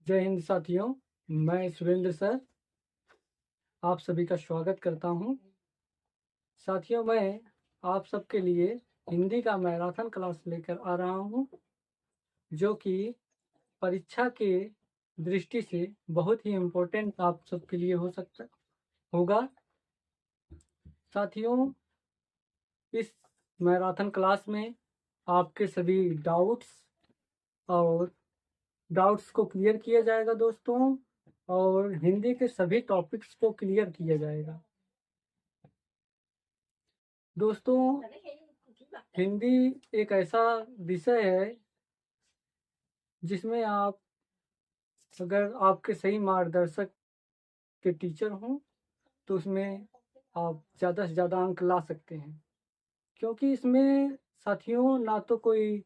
जय हिंद साथियों, मैं सुरेंद्र सर आप सभी का स्वागत करता हूं। साथियों, मैं आप सबके लिए हिंदी का मैराथन क्लास लेकर आ रहा हूं, जो कि परीक्षा के दृष्टि से बहुत ही इम्पोर्टेंट आप सबके लिए होगा। साथियों, इस मैराथन क्लास में आपके सभी डाउट्स को क्लियर किया जाएगा दोस्तों, और हिंदी के सभी टॉपिक्स को क्लियर किया जाएगा। दोस्तों, हिंदी एक ऐसा विषय है जिसमें अगर आपके सही मार्गदर्शक के टीचर हों तो उसमें आप ज़्यादा से ज़्यादा अंक ला सकते हैं, क्योंकि इसमें साथियों ना तो कोई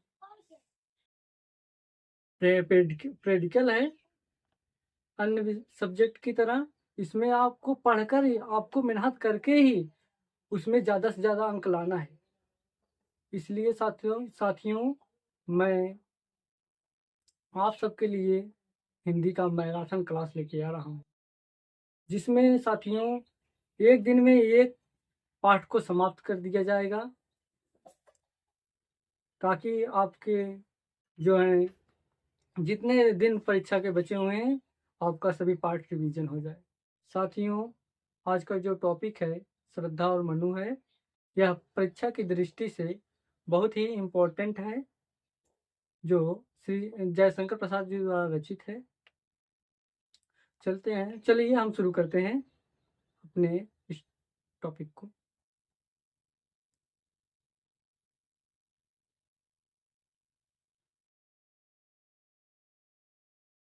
प्रेडिकल है अन्य सब्जेक्ट की तरह। इसमें आपको पढ़कर ही, आपको मेहनत करके ही उसमें ज़्यादा से ज़्यादा अंक लाना है। इसलिए साथियों मैं आप सबके लिए हिंदी का मैराथन क्लास लेके आ रहा हूँ, जिसमें साथियों एक दिन में एक पाठ को समाप्त कर दिया जाएगा, ताकि आपके जो हैं जितने दिन परीक्षा के बचे हुए हैं आपका सभी पाठ रिवीजन हो जाए। साथियों, आज का जो टॉपिक है श्रद्धा और मनु है, यह परीक्षा की दृष्टि से बहुत ही इम्पोर्टेंट है, जो श्री जयशंकर प्रसाद जी द्वारा रचित है। चलिए हम शुरू करते हैं अपने इस टॉपिक को।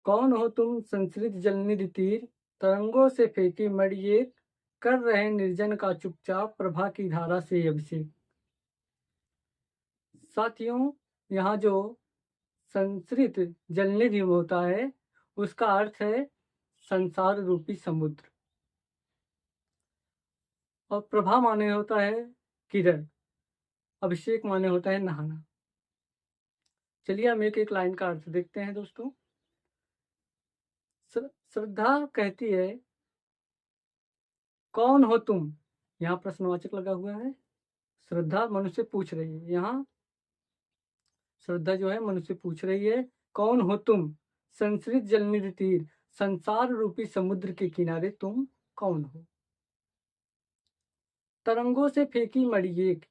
कौन हो तुम संस्कृत जलनिधि तीर, तरंगों से फेंकी मणि एक, कर रहे निर्जन का चुपचाप प्रभा की धारा से अभिषेक। साथियों, यहाँ जो संस्कृत जलनिधि होता है उसका अर्थ है संसार रूपी समुद्र, और प्रभा माने होता है किरण, अभिषेक माने होता है नहाना। चलिए हम एक एक लाइन का अर्थ देखते हैं दोस्तों। श्रद्धा कहती है कौन हो तुम, यहाँ प्रश्नवाचक लगा हुआ है। श्रद्धा मनुष्य पूछ रही है, यहाँ श्रद्धा जो है मनुष्य पूछ रही है कौन हो तुम संस्कृत जलनिधि तीर, संसार रूपी समुद्र के किनारे तुम कौन हो। तरंगों से फेंकी मणि एक,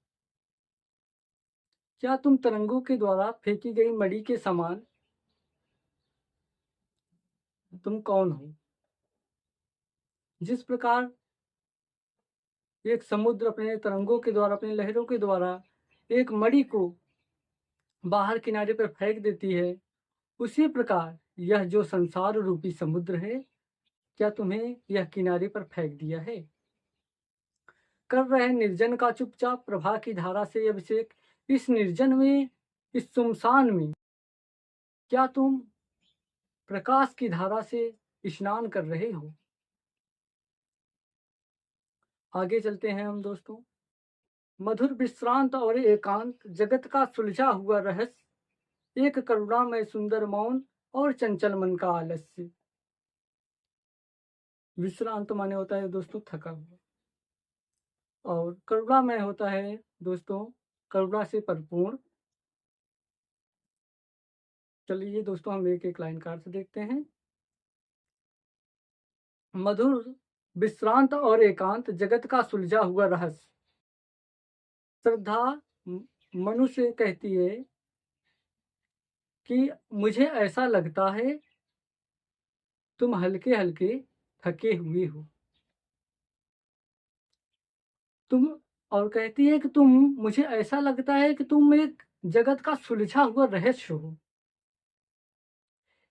क्या तुम तरंगों के द्वारा फेंकी गई मणि के समान तुम कौन हो। जिस प्रकार एक समुद्र अपने तरंगों के द्वारा, अपनी लहरों के द्वारा एक मणि को बाहर किनारे पर फेंक देती है, उसी प्रकार यह जो संसार रूपी समुद्र है, क्या तुम्हें यह किनारे पर फेंक दिया है। कर रहे निर्जन का चुपचाप प्रभा की धारा से अभिषेक, इस निर्जन में, इस सुमसान में क्या तुम प्रकाश की धारा से स्नान कर रहे हो। आगे चलते हैं हम दोस्तों। मधुर विश्रांत और एकांत जगत का सुलझा हुआ रहस्य, एक करुणा में सुंदर मौन और चंचल मन का आलस्य। विश्रांत माने होता है दोस्तों थका हुआ, और करुणा में होता है दोस्तों करुणा से परिपूर्ण। चलिए दोस्तों हम एक एक लाइन का अर्थ देखते हैं। मधुर विश्रांत और एकांत जगत का सुलझा हुआ रहस्य। श्रद्धा मनुष्य कहती है कि मुझे ऐसा लगता है तुम हल्के हल्के थके हुए हो। तुम और कहती है कि मुझे ऐसा लगता है कि तुम एक जगत का सुलझा हुआ रहस्य हो,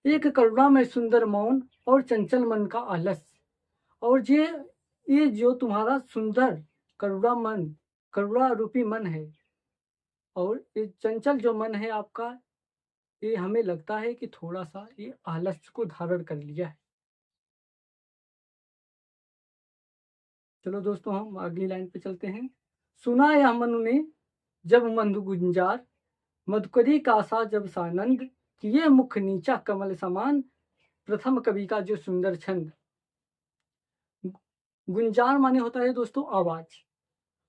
एक करुणा में सुंदर मौन और चंचल मन का आलस्य। और ये जो तुम्हारा सुंदर करुणा रूपी मन है, और ये चंचल जो मन है आपका, ये हमें लगता है कि थोड़ा सा ये आलस्य को धारण कर लिया है। चलो दोस्तों हम अगली लाइन पे चलते हैं। सुना यह मनु ने जब मंदु गुंजार, मधुकरी का सा जब सानंद, किए मुख नीचा कमल समान, प्रथम कवि का जो सुंदर छंद। गुंजार माने होता है दोस्तों आवाज।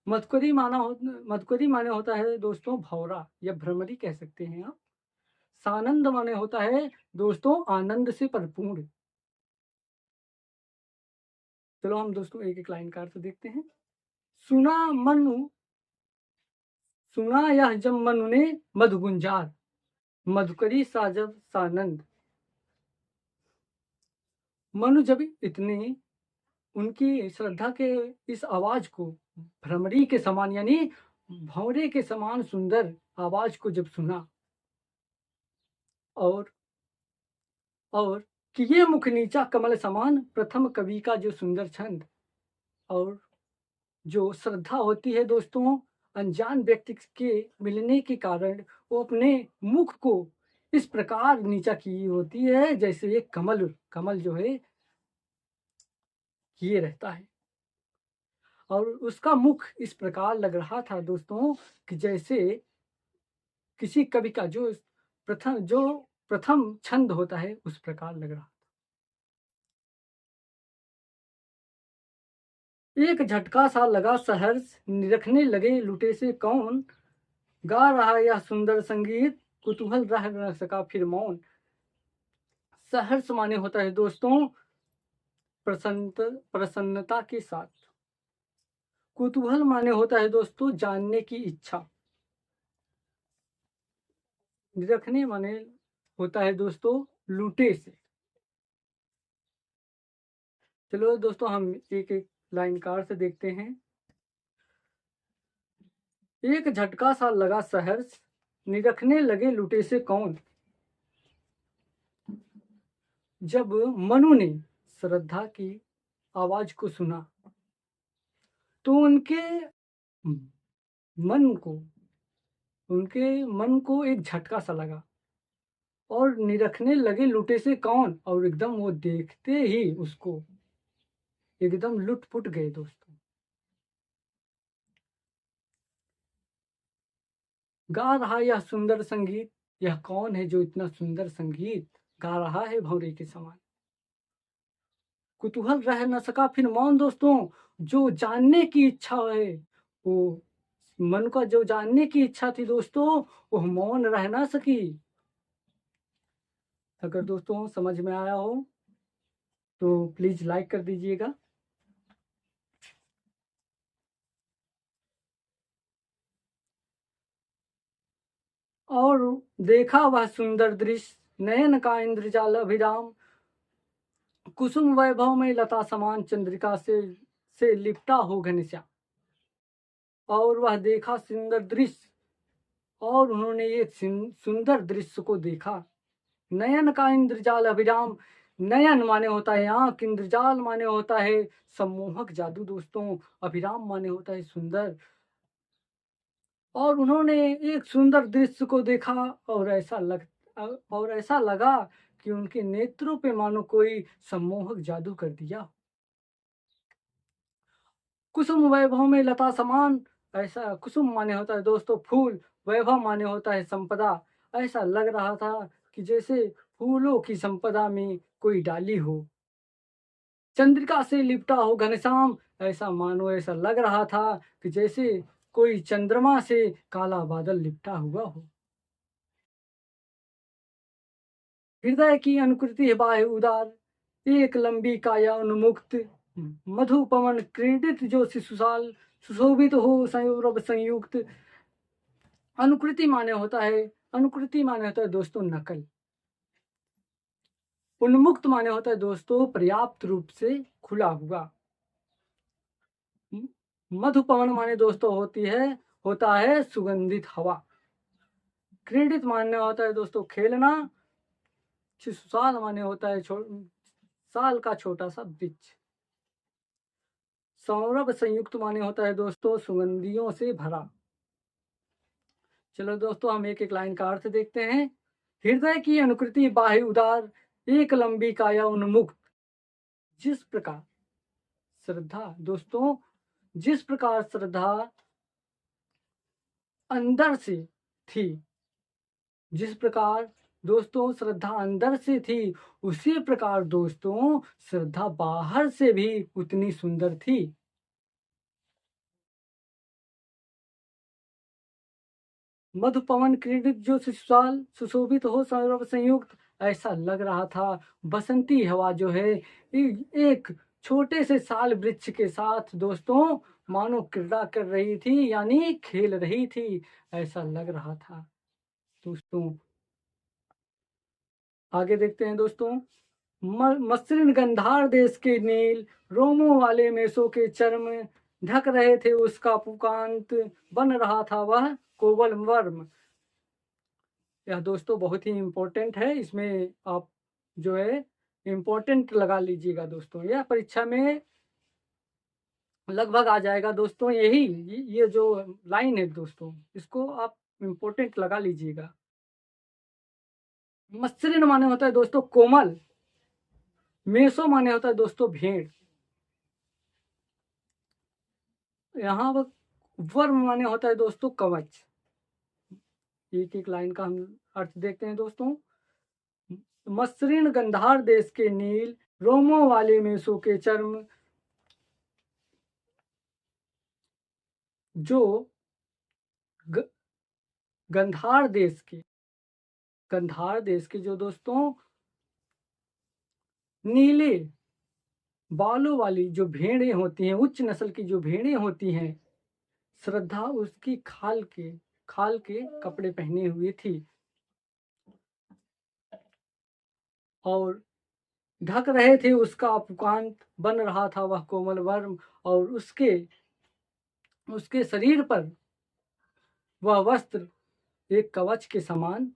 मधुकरी माने होता है दोस्तों भौरा या भ्रमरी कह सकते हैं आप। सानंद माने होता है दोस्तों आनंद से भरपूर। चलो हम दोस्तों एक एक लाइन का अर्थ देखते हैं। सुना मनु सुना यह जब मनु ने मधु गुंजार, मधुकरी साजब सानंद। मनु जब इतने उनकी श्रद्धा के इस आवाज को भ्रमरी के समान यानी भौरे के समान सुंदर आवाज को जब सुना और किए मुख नीचा कमल समान, प्रथम कवि का जो सुंदर छंद और जो श्रद्धा होती है दोस्तों अनजान व्यक्ति के मिलने के कारण वो अपने मुख को इस प्रकार नीचा की होती है जैसे एक कमल जो है किए रहता है। और उसका मुख इस प्रकार लग रहा था दोस्तों कि जैसे किसी कवि का जो प्रथम छंद होता है उस प्रकार लग रहा। एक झटका सा लगा सहर्ष, निरखने लगे लुटे से कौन, गा रहा यह सुंदर संगीत, कुतूहल रह न सका फिर मौन। सहर्ष माने होता है दोस्तों प्रसन्नता के साथ। कुतूहल माने होता है दोस्तों जानने की इच्छा। निरखने माने होता है दोस्तों लूटे से। चलो दोस्तों हम एक एक लाइन का अर्थ देखते हैं। एक झटका सा लगा सहर्ष, निरखने लगे लुटे से कौन। जब मनु ने श्रद्धा की आवाज को सुना तो उनके मन को एक झटका सा लगा और निरखने लगे लुटे से कौन, और एकदम वो देखते ही उसको एकदम लुट-पुट गए दोस्तों। गा रहा यह सुंदर संगीत, यह कौन है जो इतना सुंदर संगीत गा रहा है भौरे के समान। कुतूहल रह न सका फिर मौन दोस्तों, जो जानने की इच्छा है वो मन का जो जानने की इच्छा थी दोस्तों वो मौन रह ना सकी। अगर दोस्तों समझ में आया हो तो प्लीज लाइक कर दीजिएगा। और देखा वह सुंदर दृश्य नयन का इंद्रजाल अभिराम, कुसुम वैभव में लता समान चंद्रिका से लिपटा हो घनश्याम। और वह देखा सुंदर दृश्य और उन्होंने एक सुंदर दृश्य को देखा। नयन का इंद्रजाल अभिराम, नयन माने होता है आंख, इंद्रजाल माने होता है सम्मोहक जादू दोस्तों, अभिराम माने होता है सुंदर। और उन्होंने एक सुंदर दृश्य को देखा और ऐसा लगा कि उनके नेत्रों पे मानो कोई सम्मोहक जादू कर दिया। कुसुम वैभव में लता समान, ऐसा कुसुम माने होता है दोस्तों फूल, वैभव माने होता है संपदा। ऐसा लग रहा था कि जैसे फूलों की संपदा में कोई डाली हो। चंद्रिका से लिपटा हो घनश्याम, ऐसा मानो ऐसा लग रहा था कि जैसे कोई चंद्रमा से काला बादल लिपटा हुआ हो। हृदय की अनुकृति है बाह्य उदार, एक लंबी काया उन्मुक्त, मधु पवन क्रीडित जो शिशुशाल, सुशोभित हो संयोग संयुक्त। अनुकृति माने होता है दोस्तों नकल। उन्मुक्त माने होता है दोस्तों पर्याप्त रूप से खुला हुआ। मधुपवन माने दोस्तों होता है सुगंधित हवा। क्रीडित माने होता है दोस्तों खेलना। शिशुशाल माने होता है साल का छोटा सा वृक्ष। सौरभ संयुक्त माने होता है दोस्तों सुगंधियों से भरा। चलो दोस्तों हम एक एक लाइन का अर्थ देखते हैं। हृदय की अनुकृति बाह्य उदार, एक लंबी काया उन्मुक्त। जिस प्रकार श्रद्धा अंदर से थी, जिस प्रकार दोस्तों श्रद्धा अंदर से थी, उसी प्रकार दोस्तों श्रद्धा बाहर से भी उतनी सुंदर थी। मधुपवन क्रीडित जो शिशुपाल सुशोभित हो सौरभ संयुक्त, ऐसा लग रहा था बसंती हवा जो है एक छोटे से साल वृक्ष के साथ दोस्तों मानो क्रीड़ा कर रही थी, यानी खेल रही थी, ऐसा लग रहा था। दोस्तों आगे देखते हैं दोस्तों। मसृण गंधार देश के नील रोमों वाले मेसों के चर्म ढक रहे थे उसका पुकांत, बन रहा था वह कोवल वर्म। यह दोस्तों बहुत ही इम्पोर्टेंट है, इसमें आप जो है इम्पोर्टेंट लगा लीजिएगा दोस्तों, यह परीक्षा में लगभग आ जाएगा दोस्तों। यही ये जो लाइन है दोस्तों, इसको आप इम्पोर्टेंट लगा लीजिएगा। मसृण माने होता है दोस्तों कोमल, मेसो माने होता है दोस्तों भेड़, यहाँ वर्म माने होता है दोस्तों कवच। एक एक लाइन का हम अर्थ देखते हैं दोस्तों। मसृण गंधार देश के नील रोमों वाले मेसों के चर्म जो गंधार देश के जो दोस्तों नीले बालों वाली जो भेड़ें होती हैं, उच्च नस्ल की जो भेड़ें होती हैं, श्रद्धा उसकी खाल के कपड़े पहने हुए थी और ढक रहे थे उसका अपकांत, बन रहा था वह कोमल वर्म, और उसके शरीर पर वह वस्त्र एक कवच के समान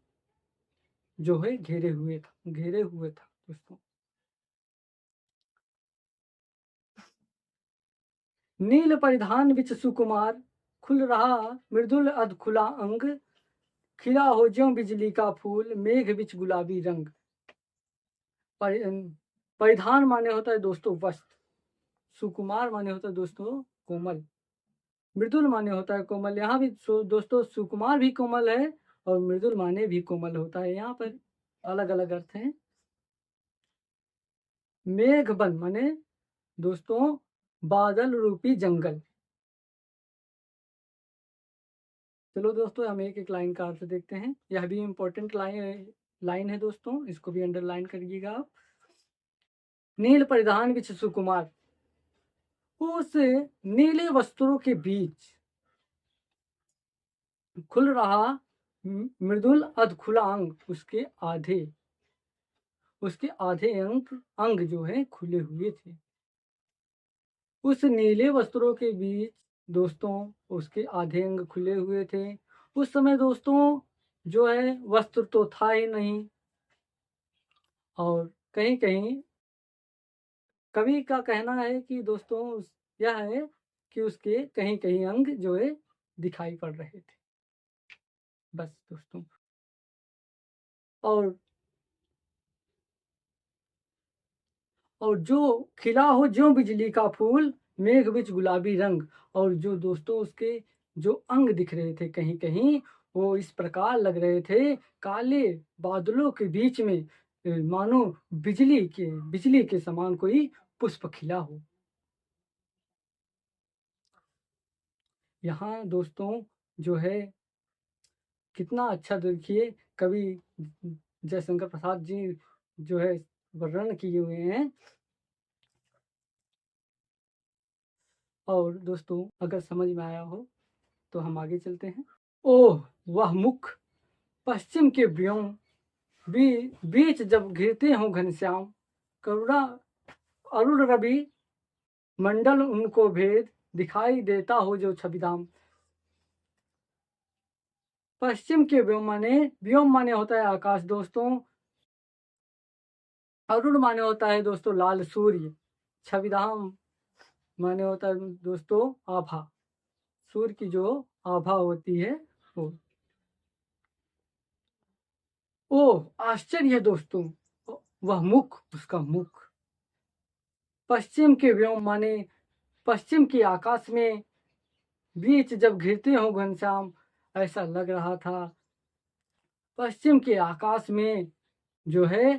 जो है घेरे हुए था दोस्तों। नील परिधान बिच सुकुमार, खुल रहा मृदुल अध खुला अंग, खिला हो ज्यों बिजली का फूल, मेघ बिच गुलाबी रंग। परिधान माने होता है दोस्तों वस्त्र, सुकुमार माने होता है दोस्तों कोमल, मृदुल माने होता है कोमल। यहाँ भी दोस्तों सुकुमार भी कोमल है और मृदुल माने भी कोमल होता है, यहाँ पर अलग अलग अर्थ हैं। मेघबन माने दोस्तों बादल रूपी जंगल। चलो दोस्तों हम एक एक लाइन का अर्थ देखते हैं, यह भी इंपॉर्टेंट लाइन है दोस्तों, इसको भी अंडरलाइन करिएगा आप। नील परिधान विच सुकुमार, उस नीले वस्त्रों के बीच खुल रहा मृदुल अध खुला अंग, उसके आधे अंग जो है खुले हुए थे। उस नीले वस्त्रों के बीच दोस्तों उसके आधे अंग खुले हुए थे। उस समय दोस्तों जो है वस्त्र तो था ही नहीं, और कहीं कहीं कवि का कहना है कि दोस्तों यह है कि उसके कहीं कहीं अंग जो है दिखाई पड़ रहे थे, बस दोस्तों। और जो खिला हो ज्यों बिजली का फूल, मेघ बिच गुलाबी रंग, और जो दोस्तों उसके जो अंग दिख रहे थे कहीं कहीं, वो इस प्रकार लग रहे थे काले बादलों के बीच में मानो बिजली के समान कोई पुष्प खिला हो। यहाँ दोस्तों जो है कितना अच्छा देखिए कवि जयशंकर प्रसाद जी जो है वर्णन किए हुए हैं। और दोस्तों अगर समझ में आया हो तो हम आगे चलते हैं। ओह वह मुख पश्चिम के व्योम, बीच जब घिरते हो घनश्याम, करुणा अरुण रवि मंडल उनको भेद, दिखाई देता हो जो छविधाम। पश्चिम के व्योम माने होता है आकाश दोस्तों, अरुण माने होता है दोस्तों लाल सूर्य, छविधाम माने होता है दोस्तों आभा, सूर्य की जो आभा होती है वो। ओह आश्चर्य दोस्तों वह मुख, उसका मुख। पश्चिम के व्योम माने पश्चिम के आकाश में, बीच जब घिरते हो घनश्याम, ऐसा लग रहा था पश्चिम के आकाश में जो है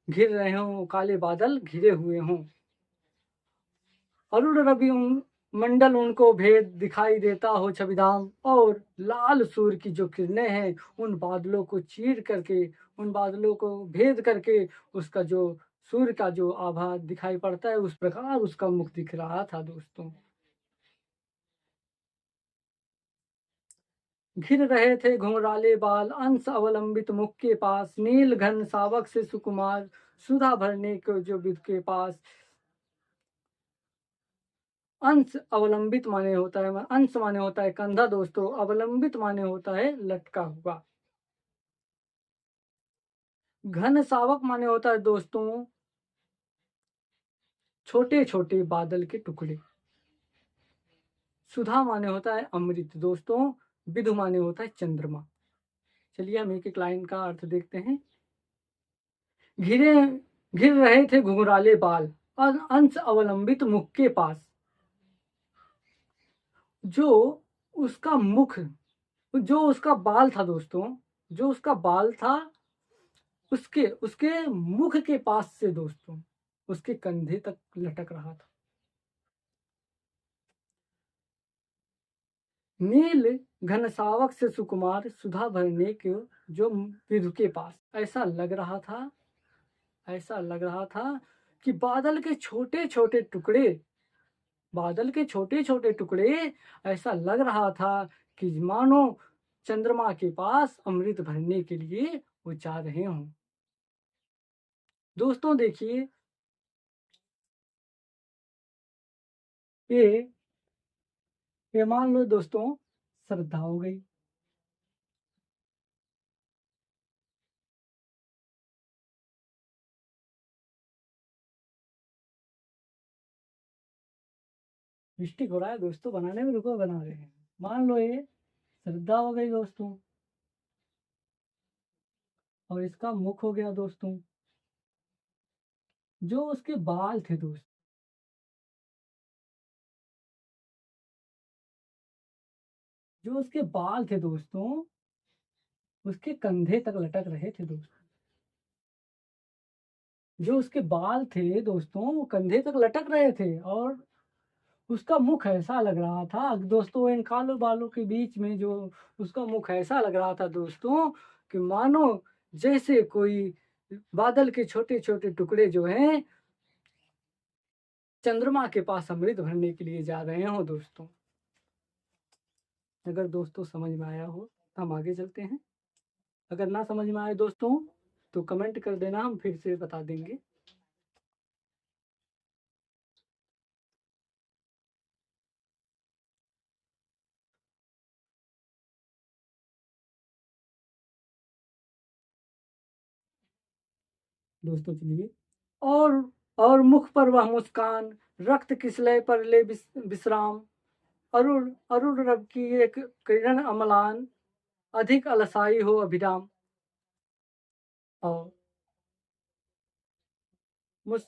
घिर रहे हों, काले बादल घिरे हुए हों। अरुण रवि मंडल उनको भेद दिखाई देता हो छविधाम, और लाल सूर्य की जो किरणें हैं उन बादलों को चीर करके, उन बादलों को भेद करके उसका जो सूर्य का जो आभा दिखाई पड़ता है, उस प्रकार उसका मुख दिख रहा था दोस्तों। घिर रहे थे घुंघराले बाल, अंश अवलंबित मुख के पास, नील घन सावक से सुकुमार, सुधा भरने को जो विद के पास। अंश अवलंबित माने होता है, अंश माने होता है कंधा दोस्तों, अवलंबित माने होता है लटका हुआ। घन सावक माने होता है दोस्तों छोटे छोटे बादल के टुकड़े। सुधा माने होता है अमृत दोस्तों, विधु माने होता है चंद्रमा। चलिए हम एक एक लाइन का अर्थ देखते हैं। घिरे घिर रहे थे घुंघराले बाल, और अंश अवलंबित मुख के पास। जो उसका मुख, जो उसका बाल था दोस्तों, जो उसका बाल था उसके उसके मुख के पास से दोस्तों उसके कंधे तक लटक रहा था। नील घनसावक से सुकुमार, सुधा भरने के जो विधु के पास। ऐसा लग रहा था, ऐसा लग रहा था कि बादल के छोटे छोटे टुकड़े, बादल के छोटे छोटे टुकड़े, ऐसा लग रहा था कि मानो चंद्रमा के पास अमृत भरने के लिए वो जा रहे हों। दोस्तों देखिए, ये ये मान लो दोस्तों श्रद्धा हो गई। मिस्टेक हो रहा है दोस्तों, बनाने में रुको, बना रहे हैं। मान लो ये श्रद्धा हो गई दोस्तों, और इसका मुख हो गया दोस्तों। जो उसके बाल थे दोस्त, जो उसके बाल थे दोस्तों उसके कंधे तक लटक रहे थे दोस्तों। जो उसके बाल थे दोस्तों वो कंधे तक लटक रहे थे, और उसका मुख ऐसा लग रहा था दोस्तों, इन कालों बालों के बीच में जो उसका मुख ऐसा लग रहा था दोस्तों कि मानो जैसे कोई बादल के छोटे छोटे टुकड़े जो हैं चंद्रमा के पास अमृत भरने के लिए जा रहे हो दोस्तों। अगर दोस्तों समझ में आया हो तो हम आगे चलते हैं, अगर ना समझ में आए दोस्तों तो कमेंट कर देना, हम फिर से बता देंगे। दोस्तों चलिए, और और मुख पर वह मुस्कान, रक्त किसलय पर ले विश्राम, अरुण अरुण रब की एक किरण अमलान, अधिक अलसाई हो अभिराम। और मुस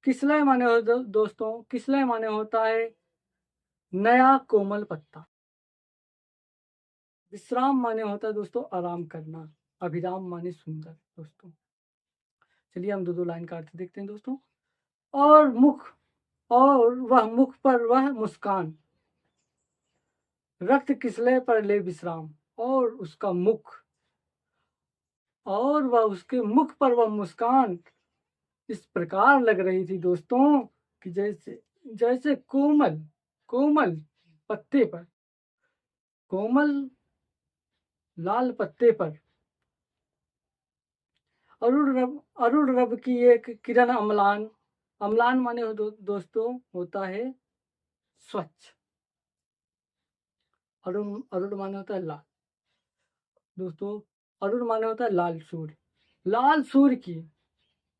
किसलय माने हो दोस्तों, किसलय माने होता है नया कोमल पत्ता। विश्राम माने होता है दोस्तों आराम करना। अभिराम माने सुंदर दोस्तों। चलिए हम दो दो लाइन का अर्थ देखते हैं दोस्तों। और मुख, और वह मुख पर वह मुस्कान, रक्त किसलय पर ले विश्राम, और उसका मुख, और वह उसके मुख पर वह मुस्कान इस प्रकार लग रही थी दोस्तों कि जैसे जैसे कोमल कोमल पत्ते पर, कोमल लाल पत्ते पर अरुण रब की एक किरण अम्लान। अम्लान माने हो दोस्तों होता है स्वच्छ। अरुण अरुण माने होता है लाल दोस्तों, अरुण माने होता है लाल सूर्य। लाल सूर्य की,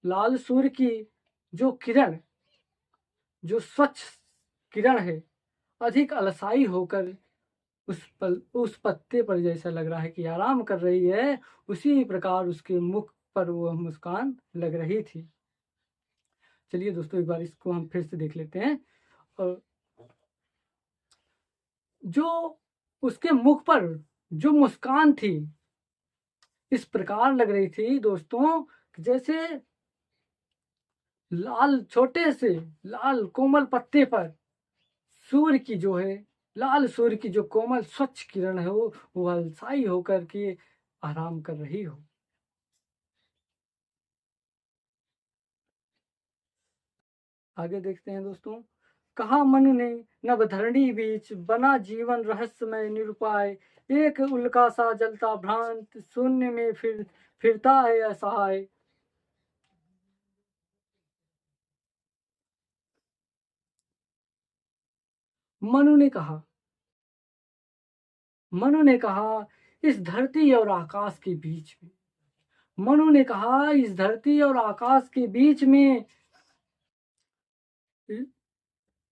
लाल सूर्य की जो किरण, जो स्वच्छ किरण है, अधिक अलसाई होकर उस पत्ते पर जैसा लग रहा है कि आराम कर रही है, उसी प्रकार उसके मुख पर वह मुस्कान लग रही थी। चलिए दोस्तों एक बार इसको हम फिर से देख लेते हैं। और जो उसके मुख पर जो मुस्कान थी, इस प्रकार लग रही थी दोस्तों, जैसे लाल छोटे से लाल कोमल पत्ते पर सूर्य की जो है लाल सूर्य की जो कोमल स्वच्छ किरण है वो अलसाई होकर के आराम कर रही हो। आगे देखते हैं दोस्तों। कहा मनु ने नभ धरणी बीच बना जीवन रहस्यमय निरुपाय, एक उल्का सा जलता भ्रांत शून्य में फिरता है असहाय। मनु ने कहा मनु ने कहा इस धरती और आकाश के बीच में मनु ने कहा इस धरती और आकाश के बीच में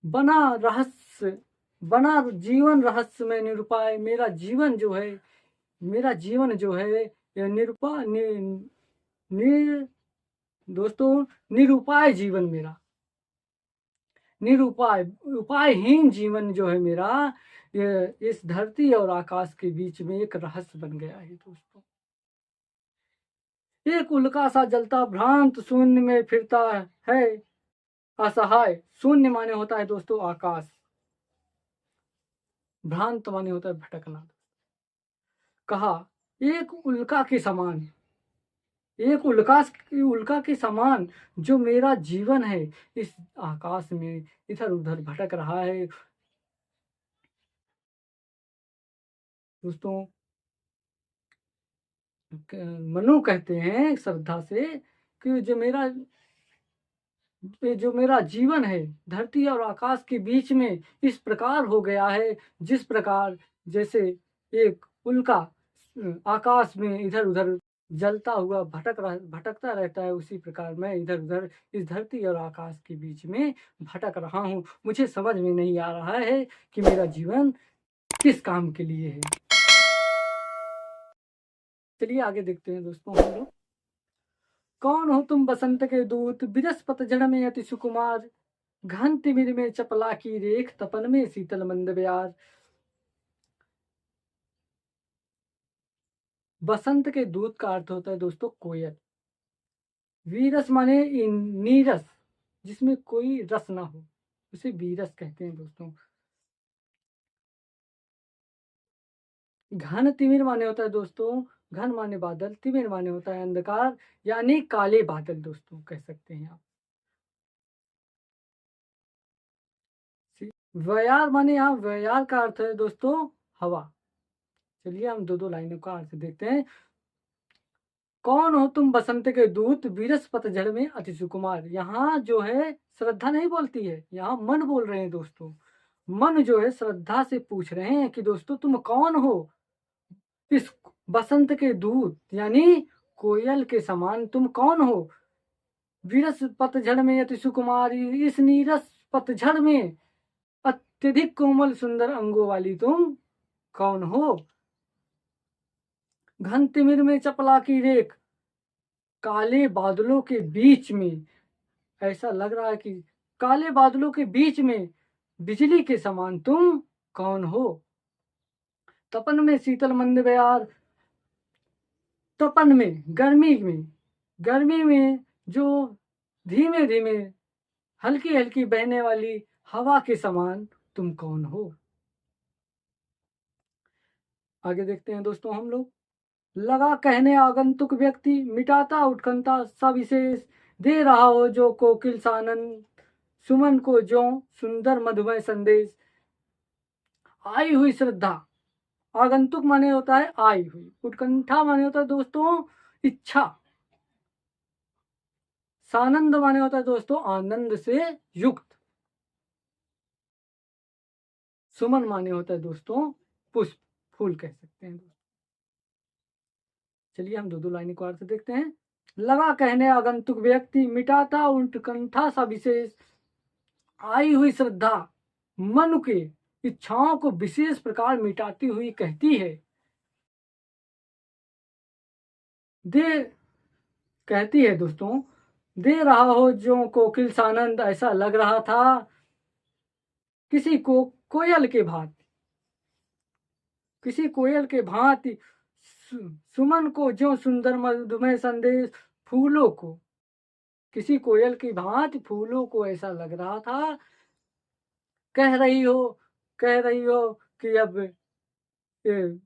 बना रहस्य बना जीवन रहस्य में निरूपाय। मेरा जीवन जो है यह दोस्तों निरूपाय जीवन मेरा निरूपाय उपायहीन जीवन जो है मेरा, ये इस धरती और आकाश के बीच में एक रहस्य बन गया है दोस्तों। एक उल्का सा जलता भ्रांत शून्य में फिरता है असहाय। शून्य माने होता है दोस्तों आकाश, भ्रांत माने होता है भटकना। कहा एक उल्का के समान एक उल्का के समान जो मेरा जीवन है इस आकाश में इधर उधर भटक रहा है दोस्तों। मनु कहते हैं श्रद्धा से कि जो मेरा जीवन है धरती और आकाश के बीच में इस प्रकार हो गया है, जिस प्रकार जैसे एक उल्का आकाश में इधर उधर जलता हुआ भटकता रहता है, उसी प्रकार मैं इधर उधर इस धरती और आकाश के बीच में भटक रहा हूँ। मुझे समझ में नहीं आ रहा है कि मेरा जीवन किस काम के लिए है। चलिए आगे देखते हैं दोस्तों हम लोग। कौन हो तुम बसंत के दूत, बिरस पतझड़ में अति सुकुमार, घन तिमिर में चपला की रेख, तपन में शीतल मंद ब्यार। बसंत के दूत का अर्थ होता है दोस्तों कोयल। वीरस माने नीरस, जिसमें कोई रस ना हो, उसे वीरस कहते हैं दोस्तों। घन तिमिर माने होता है दोस्तों, घन माने बादल, तिमिर माने होता है अंधकार, यानी काले बादल दोस्तों कह सकते हैं आप। व्यार माने यहाँ व्यार का अर्थ है दोस्तों हवा। चलिए हम दो लाइनों का अर्थ देखते हैं। कौन हो तुम बसंत के दूत, विरस पतझड़ में अति सुकुमार। यहाँ जो है श्रद्धा नहीं बोलती है, यहाँ मन बोल रहे हैं दोस्तों। मन जो है श्रद्धा से पूछ रहे हैं कि दोस्तों तुम कौन हो, इस बसंत के दूत यानी कोयल के समान तुम कौन हो, विरस पतझड़ में अति सुकुमारी, इस नीरस पतझड़ में अत्यधिक कोमल सुंदर अंगों वाली तुम कौन हो। घन तिमिर में चपला की रेख, काले बादलों के बीच में ऐसा लग रहा है कि काले बादलों के बीच में बिजली के समान तुम कौन हो। तपन में शीतल मंद बयार, तपन में गर्मी में जो धीमे धीमे हल्की हल्की बहने वाली हवा के समान तुम कौन हो। आगे देखते हैं दोस्तों हम लोग। लगा कहने आगंतुक व्यक्ति, मिटाता उत्कंठा सविशेष, दे रहा हो जो कोकिल सानंद, सुमन को जो सुंदर मधुमय संदेश। आई हुई श्रद्धा, आगंतुक माने होता है आई हुई, उत्कंठा माने होता है दोस्तों इच्छा, सानंद माने होता है दोस्तों आनंद से युक्त, सुमन माने होता है दोस्तों पुष्प फूल कह सकते हैं। चलिए हम दो लाइनों को अर्थ देखते हैं। लगा कहने आगंतुक व्यक्ति, मिटाता उत्कंठा सा विशेष, आई हुई श्रद्धा मन के इच्छाओं को विशेष प्रकार मिटाती हुई कहती है। कहती है दोस्तों, दे रहा हो जो कोकिल सानंद, ऐसा लग रहा था किसी को कोयल के भांति सुमन को ज्यों सुंदर मधुमय संदेश फूलों को, किसी कोयल की भांति फूलों को ऐसा लग रहा था, कह रही हो कह रही हो कि अब ये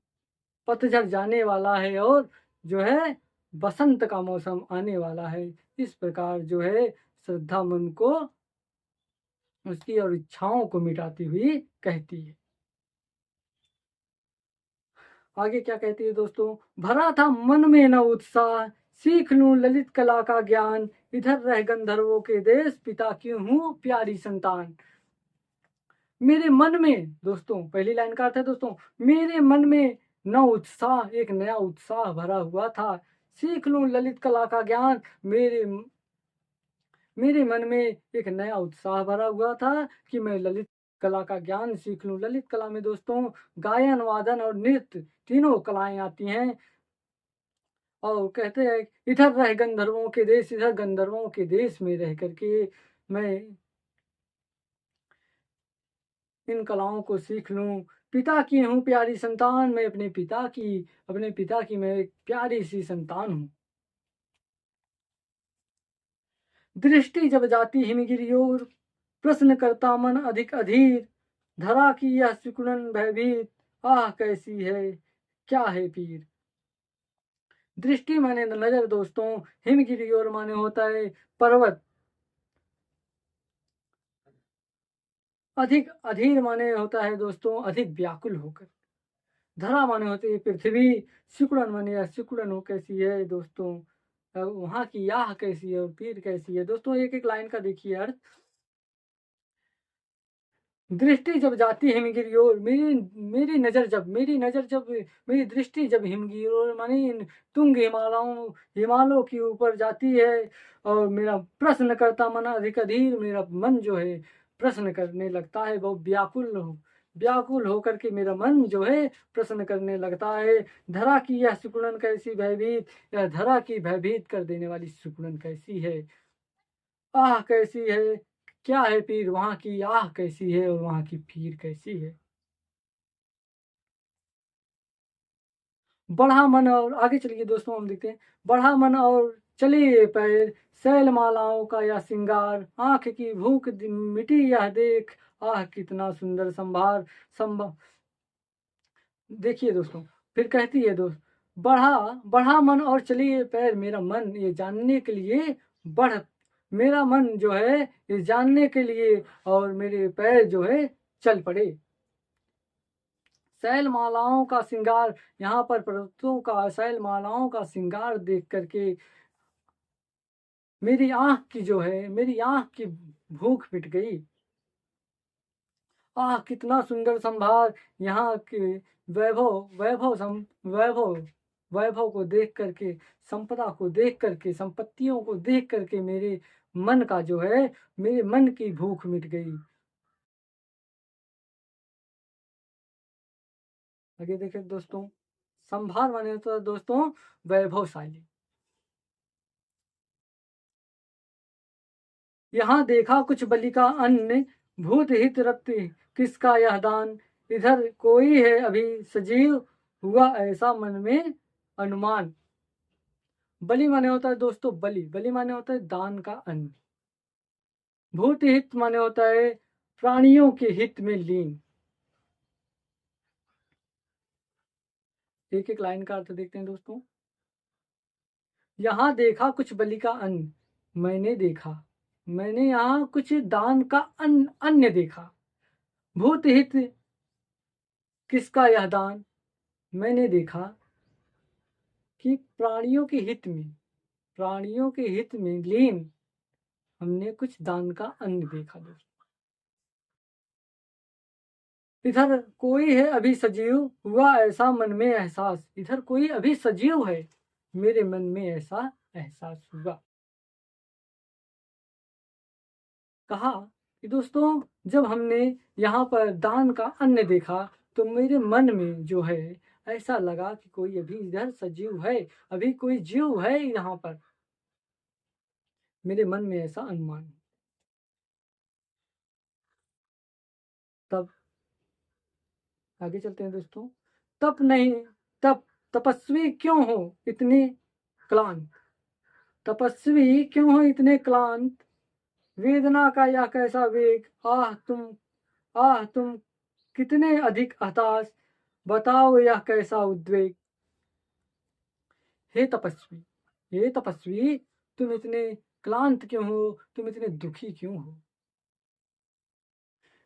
पतझड़ जाने वाला है और जो है बसंत का मौसम आने वाला है। इस प्रकार जो है श्रद्धा मन को उसकी और इच्छाओं को मिटाती हुई कहती है। आगे क्या कहती है दोस्तों, भरा था मन में न उत्साह, सीख लूं ललित कला का ज्ञान, इधर रह गंधर्वों के देश, पिता की हूँ प्यारी संतान। मेरे मन में दोस्तों, पहली लाइन का अर्थ है दोस्तों, मेरे मन में न उत्साह, एक नया उत्साह भरा हुआ था, सीख लूं ललित कला का ज्ञान, मेरे मन में एक नया उत्साह भरा हुआ था कि मैं ललित कला का ज्ञान सीख लूं। ललित कला में दोस्तों गायन, वादन और नृत्य तीनों कलाएं आती हैं। और कहते हैं इधर रह गंधर्वों के देश, इधर गंधर्वों के देश में रह करके मैं इन कलाओं को सीख लूं। पिता की हूँ प्यारी संतान, मैं अपने पिता की मैं एक प्यारी सी संतान हूँ। दृष्टि जब जाती हिमगिरी ओर, प्रश्न करता मन अधिक अधीर, धरा की यह सिकुड़न भयभीत, आह कैसी है क्या है पीर। दृष्टि माने नजर दोस्तों, हिमगिरी ओर माने होता है पर्वत, अधिक अधीर माने होता है दोस्तों अधिक व्याकुल होकर, धरा माने होती है पृथ्वी, सिकुड़न माने यह सिकुड़न हो कैसी है दोस्तों, वहां की याह कैसी है और पीर कैसी है। दोस्तों एक एक लाइन का देखिए अर्थ, दृष्टि जब जाती है हिमगिरी ओर, मेरी दृष्टि जब हिमगिरी ओर माने इन तुंग हिमालयों के ऊपर जाती है, और मेरा प्रश्न करता मन अधिक अधीर, मेरा मन जो है प्रश्न करने लगता है, बहुत व्याकुल होकर के मेरा मन जो है प्रश्न करने लगता है। धरा की यह सिकुड़न कैसी भयभीत, यह धरा की भयभीत कर देने वाली सिकुड़न कैसी है, आह कैसी है क्या है पीर, वहां की आह कैसी है और वहां की पीर कैसी है। बढ़ा मन और आगे चलिए दोस्तों हम देखते हैं, बढ़ा मन और चले ये पैर, शैल मालाओं का यह श्रृंगार, आंख की भूख मिटी यह देख, आह कितना सुंदर संभार। देखिए दोस्तों, फिर कहती है दोस्त, बढ़ा बढ़ा मन और चलिए पैर, मेरा मन ये जानने के लिए बढ़ मेरा मन जो है ये जानने के लिए और मेरे पैर जो है चल पड़े। शैल मालाओं का श्रृंगार, यहाँ पर पर्वतों का शैल मालाओं का श्रृंगार देख करके मेरी आंख की भूख मिट गई। आह कितना सुंदर संभार, यहाँ के वैभव वैभव को देख करके, संपदा को देख करके, संपत्तियों को देख करके मेरे मन की भूख मिट गई। आगे देखें दोस्तों, संभार माने तो दोस्तों वैभवशाली। यहाँ देखा कुछ बलि का अन्न, भूत हित रक्त किसका यह दान, इधर कोई है अभी सजीव, हुआ ऐसा मन में अनुमान। बलि माने होता है दोस्तों बलि माने होता है दान का अन्न, भूत हित माने होता है प्राणियों के हित में लीन। एक एक लाइन का अर्थ देखते हैं दोस्तों, यहाँ देखा कुछ बलि का अन्न, मैंने यहाँ कुछ दान का अन्न देखा, भूत हित किसका यह दान, मैंने देखा कि प्राणियों के हित में लीन हमने कुछ दान का अन्न देखा दोस्तों। इधर कोई है अभी सजीव, हुआ ऐसा मन में एहसास, इधर कोई अभी सजीव है, मेरे मन में ऐसा एहसास हुआ। कहा कि दोस्तों जब हमने यहाँ पर दान का अन्न देखा तो मेरे मन में जो है ऐसा लगा कि कोई अभी इधर सजीव है, अभी कोई जीव है यहाँ पर, मेरे मन में ऐसा अनुमान। तब आगे चलते हैं दोस्तों, तप नहीं तप तपस्वी क्यों हो इतने क्लांत, तपस्वी क्यों हो इतने क्लांत, वेदना का यह कैसा वेग, आह तुम कितने अधिक हताश, बताओ यह कैसा उद्वेग। हे तपस्वी, हे तपस्वी, तुम इतने क्लांत क्यों हो, तुम इतने दुखी क्यों हो।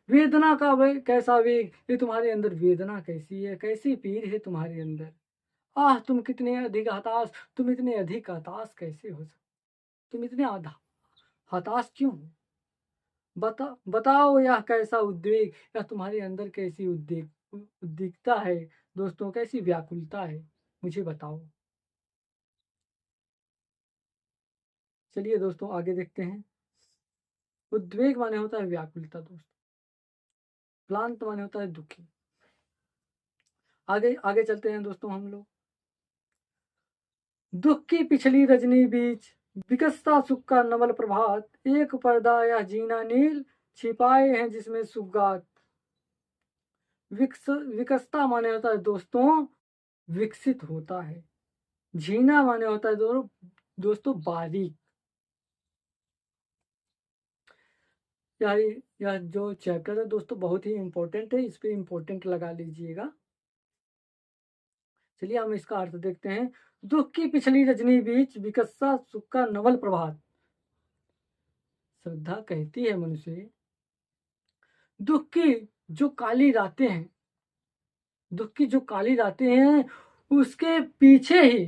वेदना का कैसा वेग, ये तुम्हारे अंदर वेदना कैसी है, कैसी पीर है तुम्हारे अंदर। आह तुम कितने अधिक हताश, तुम इतने अधिक हताश कैसे हो सकते, तुम इतने हताश क्यों हो। बताओ यह कैसा उद्वेग, या तुम्हारे अंदर कैसी उद्विग्नता है दोस्तों, कैसी व्याकुलता है, मुझे बताओ। चलिए दोस्तों आगे देखते हैं। उद्वेग माने होता है व्याकुलता दोस्तों, क्लांत माने होता है दुखी। आगे आगे चलते हैं दोस्तों हम लोग। दुख की पिछली रजनी बीच विकसता सुख का नवल प्रभात, एक पर्दा या जीना नील छिपाए हैं जिसमें सुगात। विकसता माने होता है दोस्तों विकसित होता है, झीना माने होता है दोस्तों बारीक। यार यह जो चैप्टर है दोस्तों बहुत ही इंपॉर्टेंट है, इस पे इंपॉर्टेंट लगा लीजिएगा। चलिए हम इसका अर्थ देखते हैं। दुख की पिछली रजनी बीच विकसा सुख का नवल प्रभात। श्रद्धा कहती है मनुष्य, दुख की जो काली रातें हैं, दुख की जो काली रातें हैं उसके पीछे ही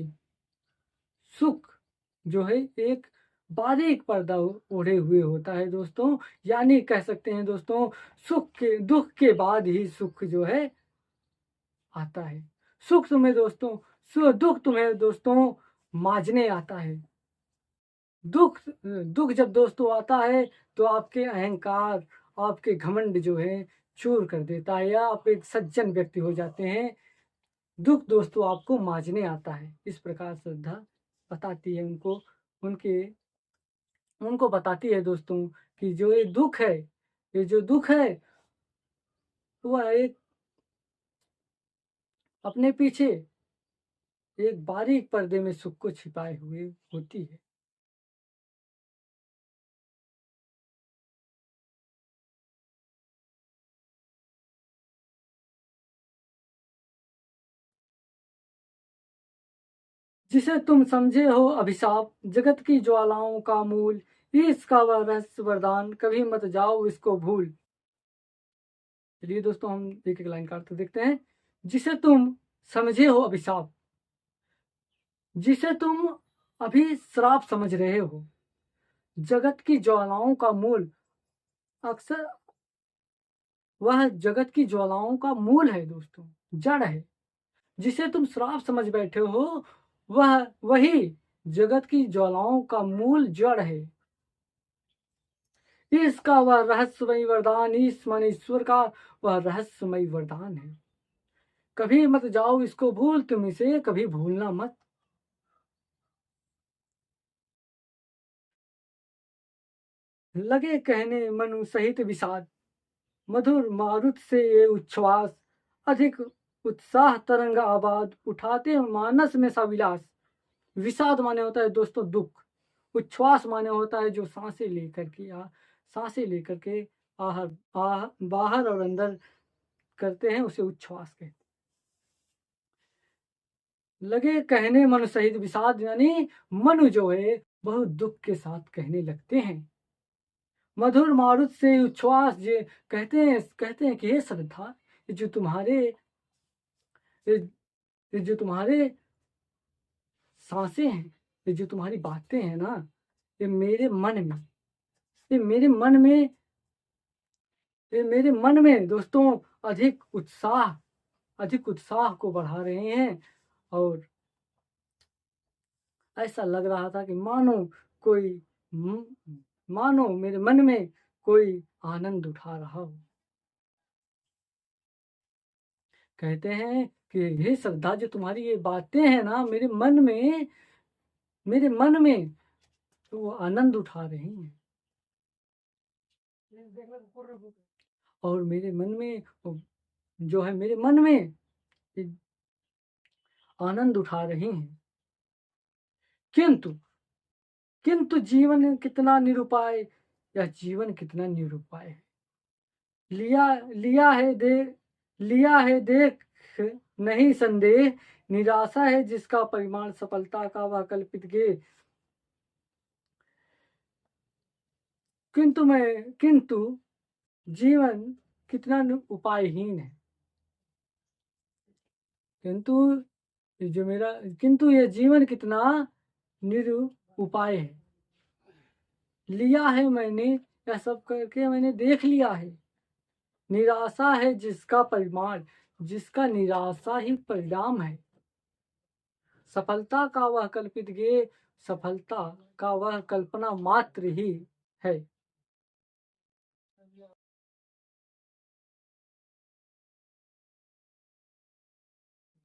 सुख जो है एक बारीक पर्दा ओढ़े हुए होता है दोस्तों। यानी कह सकते हैं दोस्तों दुख के बाद ही सुख जो है आता है। दुख तुम्हें दोस्तों माजने आता है। दुख दुख जब दोस्तों आता है तो आपके अहंकार, आपके घमंड जो है चूर कर देता है, या आप एक सज्जन व्यक्ति हो जाते हैं। दुख दोस्तों आपको माजने आता है। इस प्रकार श्रद्धा बताती है उनके उनको बताती है दोस्तों कि जो ये दुख है, ये जो दुख है वह एक अपने पीछे एक बारीक पर्दे में सुख को छिपाए हुए होती है। जिसे तुम समझे हो अभिशाप, जगत की ज्वालाओं का मूल, इसका वह रहस्य वरदान, कभी मत जाओ इसको भूल। चलिए दोस्तों हम एक एक लाइन का अर्थ देखते हैं। जिसे तुम समझे हो अभिशाप, जिसे तुम अभी श्राप समझ रहे हो, जगत की ज्वालाओं का मूल, अक्सर वह जगत की ज्वालाओं का मूल है दोस्तों, जड़ है। जिसे तुम श्राप समझ बैठे हो वही जगत की ज्वालाओं का मूल जड़ है। इसका वह रहस्यमय वरदान, इस मन ईश्वर का वह रहस्यमय वरदान है। कभी मत जाओ इसको भूल, तुम इसे कभी भूलना मत। लगे कहने मनु सहित विषाद, मधुर मारुत से ये उच्छ्वास, अधिक उत्साह तरंग आबाद, उठाते मानस में सा विलास। विषाद माने होता है दोस्तों दुख, उच्छ्वास माने होता है जो सांसें लेकर के बाहर और अंदर करते हैं, उसे उच्छ्वास कहते हैं। लगे कहने मनु सहित विषाद, यानी मनु जो है बहुत दुख के साथ कहने लगते हैं। मधुर मारुत से उच्छ्वास जे कहते हैं कि हे श्रद्धा, ये जो तुम्हारे ये, ये जो तुम्हारे सांसें हैं, ये जो तुम्हारी बातें हैं ना, ये मेरे मन में ये मेरे मन में ये मेरे मन में दोस्तों अधिक उत्साह को बढ़ा रहे हैं। और ऐसा लग रहा था कि कोई मानो मेरे मन में कोई आनंद उठा रहा हो। कहते हैं कि हे श्रद्धा, जो तुम्हारी ये बातें हैं ना मेरे मन में तो वो आनंद उठा रही हैं। और मेरे मन में जो है मेरे मन में आनंद उठा रही हैं। किंतु किंतु जीवन कितना निरुपाय, यह जीवन कितना निरुपाय है। लिया लिया है दे लिया है देख नहीं संदेह, निराशा है जिसका परिमाण सफलता का वह कल्पित गे। किंतु जीवन कितना उपायहीन है। किंतु जो मेरा किंतु ये जीवन कितना निरुपाय है। लिया है मैंने, यह सब करके मैंने देख लिया है। निराशा है जिसका परिमाण, जिसका निराशा ही परिणाम है। सफलता का वह कल्पित गे, सफलता का वह कल्पना मात्र ही है।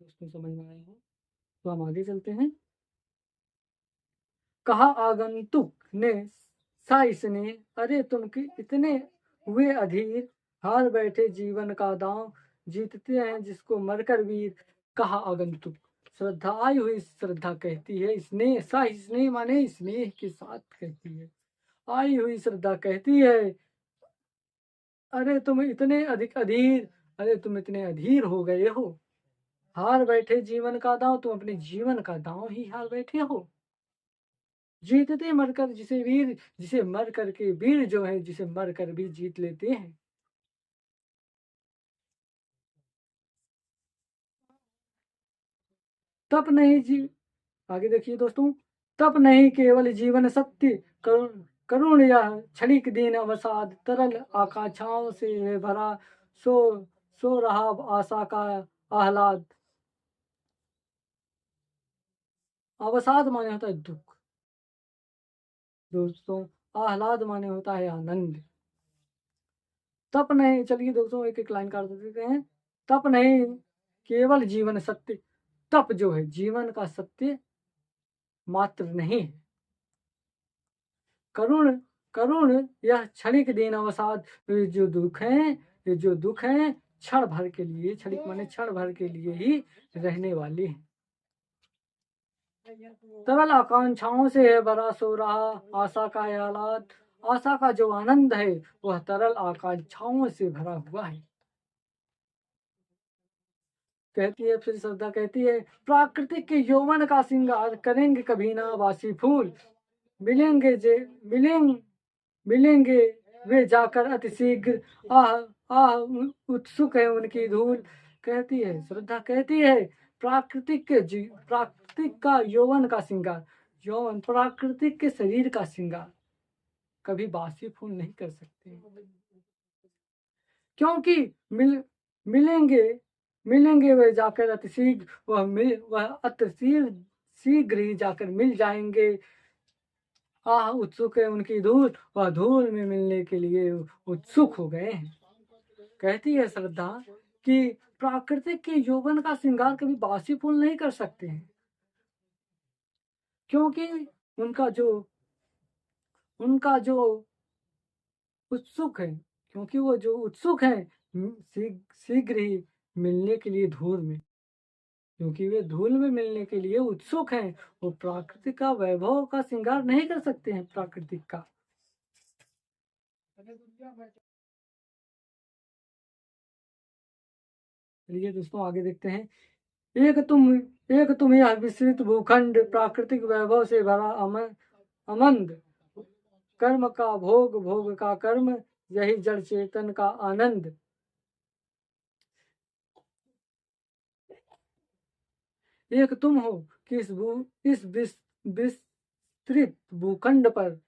दोस्तों समझ में आया हो तो हम आगे चलते हैं। कहा आगंतुक ने साइस ने, अरे तुम इतने हुए अधीर, हार बैठे जीवन का दांव, जीतते हैं जिसको मरकर वीर। कहा आगंतुक, श्रद्धा आई हुई श्रद्धा कहती है, स्नेह साहि स्नेह माने स्नेह के साथ कहती है। आई हुई श्रद्धा कहती है, अरे तुम इतने अधिक अधीर, अरे तुम इतने अधीर हो गए हो, हार बैठे जीवन का दांव, तुम अपने जीवन का दांव ही हार बैठे हो। जीतते मरकर जिसे वीर, जिसे मर करके वीर जो है, जिसे मर कर भी जीत लेते हैं। तप नहीं जी आगे देखिए दोस्तों, तप नहीं केवल जीवन सत्य, करुण करुण यह क्षणिक दीन अवसाद, तरल आकांक्षाओं से भरा, सो सो रहा आशा का आह्लाद। अवसाद माने होता है दुख दोस्तों, आह्लाद माने होता है आनंद। तप नहीं, चलिए दोस्तों एक एक लाइन काट देते हैं। तप नहीं केवल जीवन सत्य, तप जो है जीवन का सत्य मात्र नहीं है। करुण करुण यह क्षणिक दीन अवसाद, ये जो दुख है, ये जो दुख है क्षण भर के लिए, क्षणिक माने क्षण भर के लिए ही रहने वाले हैं। तरल आकांक्षाओं से है भरा सो रहा आशा का आह्लाद, आशा का जो आनंद है वह तरल आकांक्षाओं से भरा हुआ है। कहती है फिर श्रद्धा कहती है, प्राकृतिक के यौवन का श्रृंगार करेंगे कभी ना वासी फूल, मिलेंगे जे मिलेंगे वे जाकर अति शीघ्र, आह आह उत्सुक है उनकी धूल। कहती है श्रद्धा कहती है, प्राकृतिक का यौवन का श्रृंगार, यौवन प्राकृतिक के शरीर का श्रृंगार कभी बासी फूल नहीं कर सकते, क्योंकि मिलेंगे मिलेंगे वे जाकर अति शीघ्र, वह अति शीघ्र ही जाकर मिल जाएंगे। आह उत्सुक है उनकी धूल, वह धूल में मिलने के लिए उत्सुक हो गए हैं। कहती है श्रद्धा कि प्राकृतिक के यौवन का श्रृंगार कभी बासी फूल नहीं कर सकते हैं, क्योंकि उनका जो उत्सुक है, क्योंकि वो जो उत्सुक है शीघ्र ही मिलने के लिए धूल में, क्योंकि वे धूल में मिलने के लिए उत्सुक हैं, वो प्राकृतिक का वैभव का श्रृंगार नहीं कर सकते हैं प्राकृतिक का। चलिए दोस्तों आगे देखते हैं। एक तुम यह विस्तृत भूखंड, प्राकृतिक वैभव से भरा अमंद, कर्म का भोग भोग का कर्म, यही जड़ चेतन का आनंद। एक तुम हो कि इस विस्तृत भूखंड पर,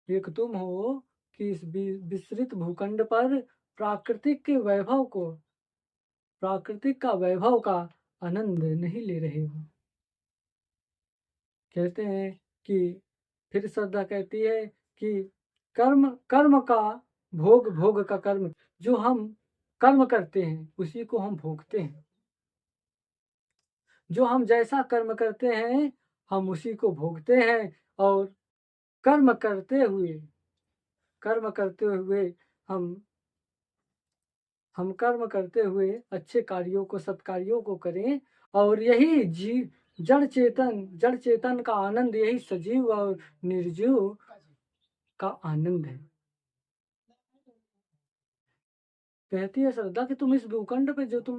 एक तुम हो कि इस विस्तृत भूखंड पर प्राकृतिक के वैभव को, प्राकृतिक का वैभव का आनंद नहीं ले रहे हो। कहते हैं कि फिर श्रद्धा कहती है कि कर्म कर्म का भोग भोग का कर्म, जो हम कर्म करते हैं उसी को हम भोगते हैं, जो हम जैसा कर्म करते हैं हम उसी को भोगते हैं। और कर्म करते हुए हम हम कर्म करते हुए अच्छे कार्यों को, सत्कार्यों को करें, और यही जड़ चेतन का आनंद, यही सजीव और निर्जीव का आनंद है। कहती है श्रद्धा कि तुम इस भूखंड पे, तुम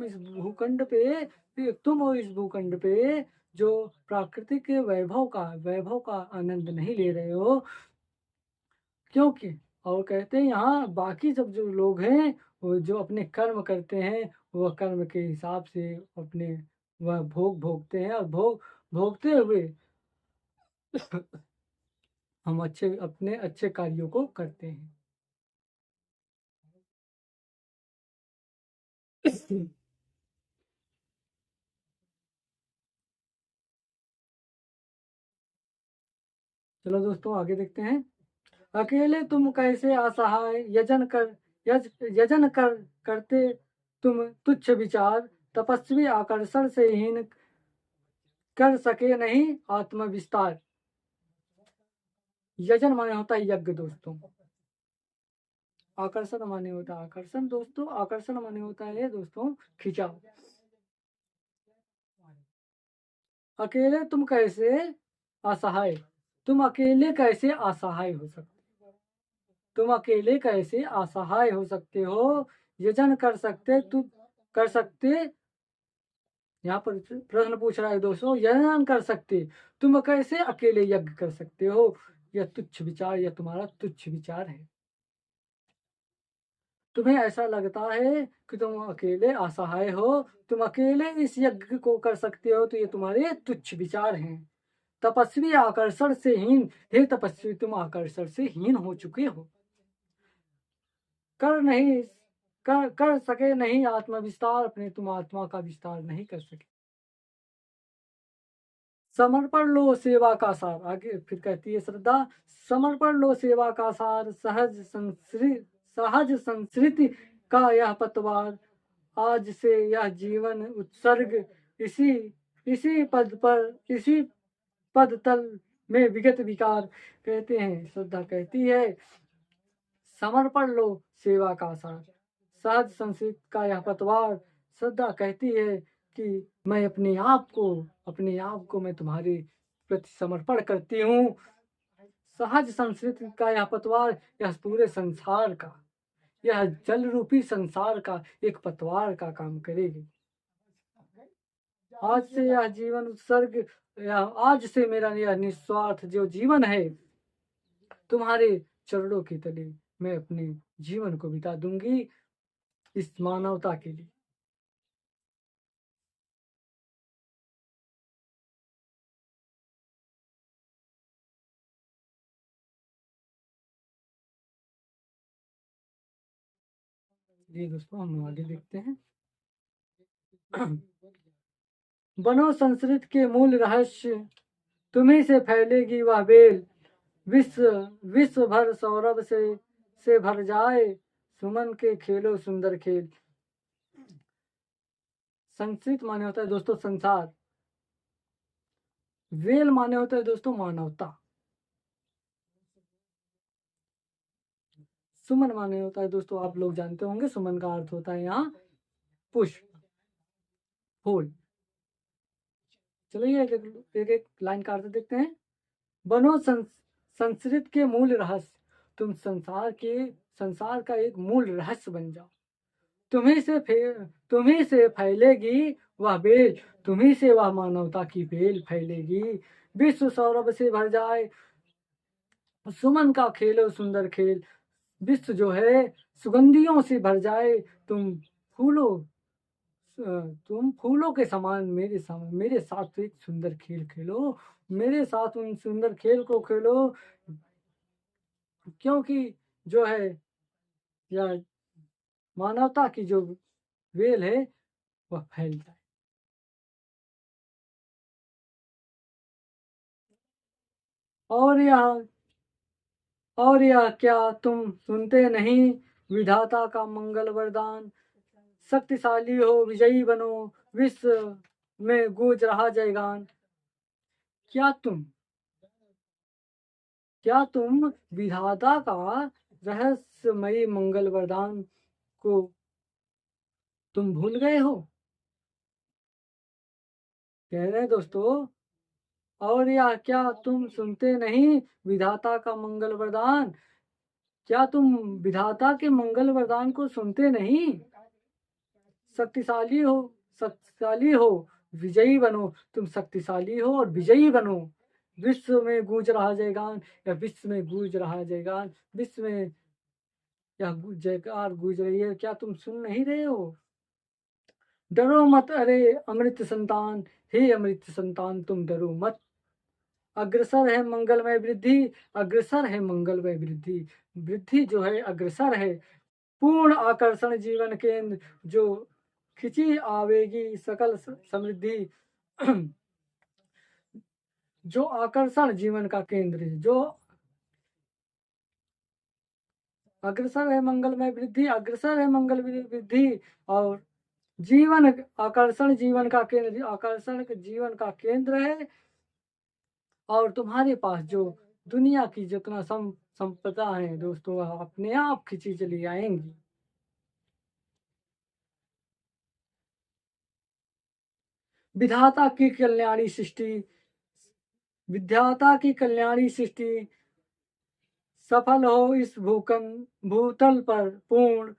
हो इस भूखंड पे जो प्राकृतिक वैभव का आनंद नहीं ले रहे हो, क्योंकि, और कहते हैं यहाँ बाकी सब जो लोग हैं, वो जो अपने कर्म करते हैं, वह कर्म के हिसाब से अपने वह भोग भोगते हैं, और भोगते हुए हम अपने अच्छे कार्यों को करते हैं। चलो दोस्तों आगे देखते हैं। अकेले तुम कैसे असहाय, यजन करते तुम तुच्छ विचार, तपस्वी आकर्षण से हीन, कर सके नहीं आत्म विस्तार। यजन माने होता है यज्ञ दोस्तों। आकर्षण माने होता है आकर्षण दोस्तों। आकर्षण माने होता है दोस्तों खिंचाव। अकेले तुम कैसे असहाय, तुम अकेले कैसे असहाय हो सकते, तुम अकेले कैसे असहाय हो सकते हो। यजन कर सकते, यहाँ पर प्रश्न पूछ रहा है दोस्तों, यजन कर सकते, तुम कैसे अकेले यज्ञ कर सकते हो। यह तुच्छ विचार, यह तुम्हारा तुच्छ विचार है। तुम्हें ऐसा लगता है कि तुम अकेले असहाय हो, तुम अकेले इस यज्ञ को कर सकते हो, तो ये तुम्हारे तुच्छ विचार हैं। तपस्वी आकर्षण से हीन, हे तपस्वी तुम आकर्षण से हीन हो चुके हो। कर नहीं कर सके नहीं आत्म विस्तार, अपने तुम आत्मा का विस्तार नहीं कर सके। समर्पण लो सेवा का सार, आगे फिर कहती है श्रद्धा, समर्पण लो सेवा का सार, सहज संस्कृति का यह पतवार, आज से यह जीवन उत्सर्ग, इसी इसी पद तल में विगत विकार। कहते हैं श्रद्धा कहती है, समर्पण लो सेवा का सार, सहज संस्कृत का यह पतवार। श्रद्धा कहती है कि मैं अपने आप को मैं तुम्हारे प्रति समर्पण करती हूँ। सहज संस्कृत का यह पतवार, यह पूरे संसार का, यह जल रूपी संसार का एक पतवार का काम करेगी। आज से यह जीवन उत्सर्ग, आज से मेरा यह निस्वार्थ जो जीवन है, तुम्हारे चरणों के तले मैं अपने जीवन को बिता दूंगी इस मानवता के लिए। ये दोस्तों हम आगे देखते हैं। बनो संस्कृत के मूल रहस्य, तुम्ही से फैलेगी वह बेल, विश्व विश्व भर सौरभ से भर जाए, सुमन के खेलो सुंदर खेल। संस्कृत माने होता है दोस्तों संसार, वेल माने होता है दोस्तों मानवता, सुमन माने होता है दोस्तों, आप लोग जानते होंगे सुमन का अर्थ होता है यहाँ पुष्प, फूल। चलिए एक एक लाइन का अर्थ देखते हैं। बनो संस्कृत के मूल रहस्य, तुम संसार का एक मूल रहस्य बन जाओ। तुम्ही से फैलेगी वह बेल, तुम्ही से वह मानवता की बेल फैलेगी। विश्व सौरभ से भर जाए, सुमन का खेलो सुंदर खेल। विश्व जो है सुगंधियों से भर जाए, फूलों तुम फूलों के समान मेरे साथ एक सुंदर खेल खेलो, मेरे साथ उन सुंदर खेल को खेलो, क्योंकि जो है यह मानवता की जो वेल है वह फैल जाए। और यह क्या तुम सुनते नहीं, विधाता का मंगल वरदान, शक्तिशाली हो विजयी बनो, विश्व में गूंज रहा जयगान। क्या तुम विधाता का रहस्यमयी मंगल वरदान को तुम भूल गए हो? कह रहे हैं दोस्तों, और या क्या तुम सुनते नहीं विधाता का मंगल वरदान? क्या तुम विधाता के मंगल वरदान को सुनते नहीं? शक्तिशाली हो, शक्तिशाली हो, विजयी बनो। तुम शक्तिशाली हो और विजयी बनो। विश्व में गूंज रहा जयगान, या विश्व में गूंज रहा जयगान, विश्व में या जयकार गूंज रही है, क्या तुम सुन नहीं रहे हो? डरो मत अरे अमृत संतान, हे अमृत संतान तुम डरो मत। अग्रसर है मंगलमय वृद्धि, अग्रसर है मंगलमय वृद्धि। वृद्धि जो है अग्रसर है। पूर्ण आकर्षण जीवन केंद्र, जो खिंची आवेगी सकल समृद्धि। जो आकर्षण जीवन का केंद्र है, जो अग्रसर है मंगलमय वृद्धि, अग्रसर है मंगल वृद्धि। और जीवन आकर्षण जीवन का केंद्र, आकर्षण जीवन का केंद्र है। और तुम्हारे पास जो दुनिया की जितना संपदा है दोस्तों, वह अपने आप खिंची चली आएंगी। विधाता की कल्याणी सृष्टि, विधाता की कल्याणी सृष्टि सफल हो इस भूतल पर पूर्ण।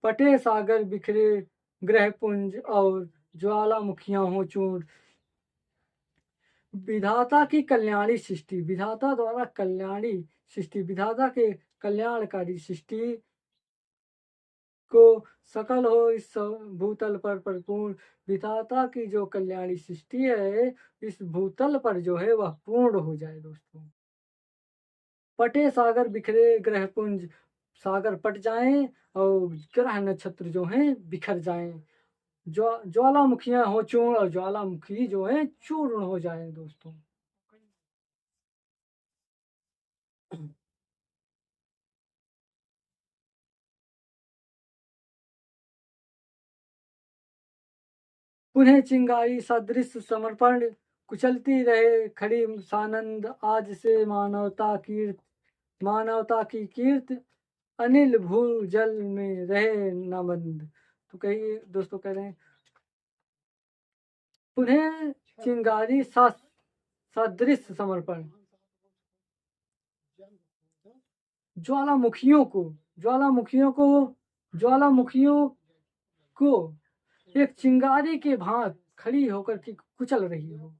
पटे सागर बिखरे ग्रह पुंज, और ज्वालामुखियां हो चूर्ण। विधाता की कल्याणी सृष्टि, विधाता द्वारा कल्याणी सृष्टि, विधाता के कल्याणकारी सृष्टि को सकल हो इस भूतल पर परिपूर्ण। विधाता की जो कल्याणी सृष्टि है, इस भूतल पर जो है वह पूर्ण हो जाए दोस्तों। पटे सागर बिखरे ग्रह पुंज, सागर पट जाएं और ग्रह नक्षत्र जो हैं बिखर जाएं। ज्वालामुखियां हो चूर्ण, और ज्वालामुखी जो है चूर्ण हो जाए दोस्तों। पुनः चिंगारी सदृश समर्पण, कुचलती रहे खड़ी सानंद। आज से मानवता की कीर्त, अनिल भू जल में रहे न बंद। तो कहिए दोस्तों, कह रहे हैं पुनः चिंगारी सदृश समर्पण। ज्वालामुखियों को ज्वालामुखियों को ज्वालामुखियों को एक चिंगारी के भांत खड़ी होकर के कुचल रही हो।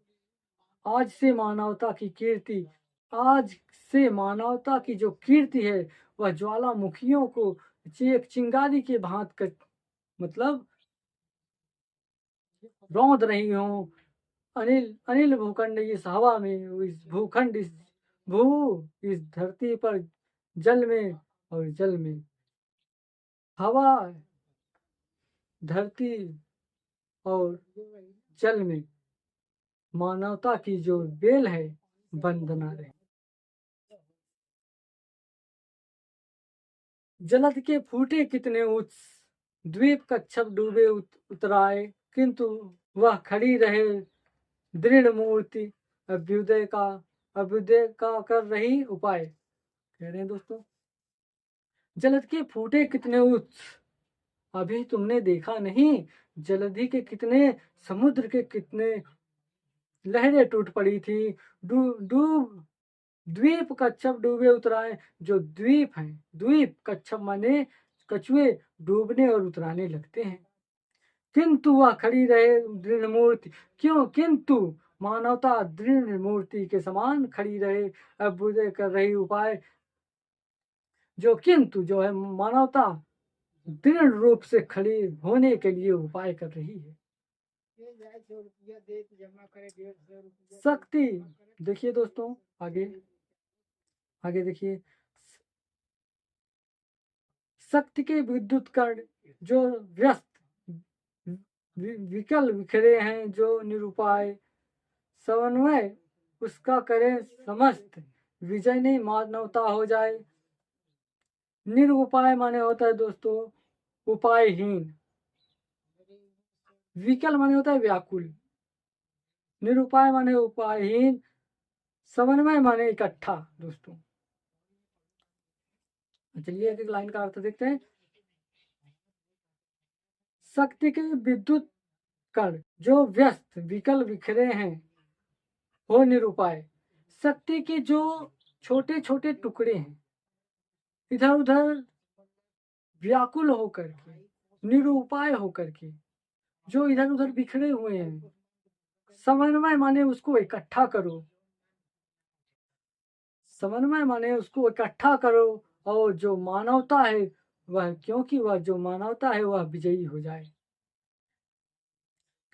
आज से मानवता की कीर्ति, आज से मानवता की जो कीर्ति है, वह ज्वालामुखियों को एक चिंगारी के भांत कर, मतलब रौंद रही हो। अनिल अनिल भूखंड इस हवा में, इस भूखंड इस भू इस धरती पर, जल में और जल में। हवा, धरती और जल में मानवता की जो बेल है वंदना रहे। जलद के फूटे कितने उच्च, द्वीप कच्छप डूबे उतराए, किंतु वह खड़ी रहे दृढ़ मूर्ति। अभ्युदय का कर रही उपाय। कह रहे हैं दोस्तों, जलद के फूटे कितने उच्च, अभी तुमने देखा नहीं जलधि के कितने, समुद्र के कितने लहरें टूट पड़ी थी। डूब द्वीप कच्छप डूबे उतराए। जो द्वीप हैं, द्वीप कच्छप माने कछुए डूबने और उतराने लगते हैं, किंतु वह खड़ी रहे दृढ़ मूर्ति। क्यों? किंतु मानवता दृढ़ मूर्ति के समान खड़ी रहे, अभ्युदय कर रही उपाय। जो किंतु जो है मानवता दृढ़ रूप से खड़ी होने के लिए उपाय कर रही है। शक्ति, देखिए दोस्तों, आगे आगे देखिए, शक्ति के विद्युत कर्ण जो व्यस्त विकल बिखरे हैं, जो निरुपाय समन्वय उसका करे समस्त। विजय नहीं मानवता हो जाए। निरुपाय माने होता है दोस्तों उपायहीन, विकल माने होता है व्याकुल, निरुपाय माने उपायहीन, समन्वय माने इकट्ठा दोस्तों। चलिए एक एक लाइन का अर्थ देखते हैं। शक्ति के विद्युत कण जो व्यस्त विकल बिखरे हैं हो निरुपाय। शक्ति के जो छोटे छोटे टुकड़े हैं इधर उधर व्याकुल होकर के, निरुपाय होकर के, जो इधर उधर बिखरे हुए हैं, समन्वय माने उसको इकट्ठा करो, समन्वय माने उसको इकट्ठा करो, और जो मानवता है वह, क्योंकि वह जो मानवता है वह विजयी हो जाए।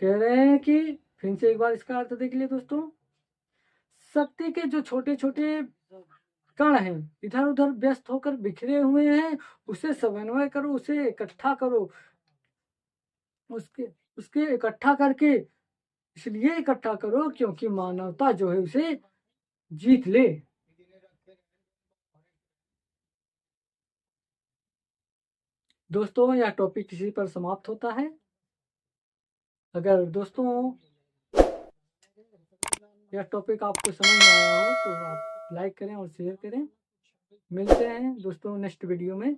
कह रहे हैं कि फिर से एक बार इसका अर्थ देख लिए दोस्तों। शक्ति के जो छोटे छोटे कण हैं इधर उधर व्यस्त होकर बिखरे हुए हैं, उसे समन्वय करो, उसे इकट्ठा करो, उसके उसके इकट्ठा करके, इसलिए इकट्ठा करो क्योंकि मानवता जो है उसे जीत ले। दोस्तों यह टॉपिक इसी पर समाप्त होता है। अगर दोस्तों यह टॉपिक आपको समझ में आया हो तो आप लाइक करें और शेयर करें। मिलते हैं दोस्तों नेक्स्ट वीडियो में।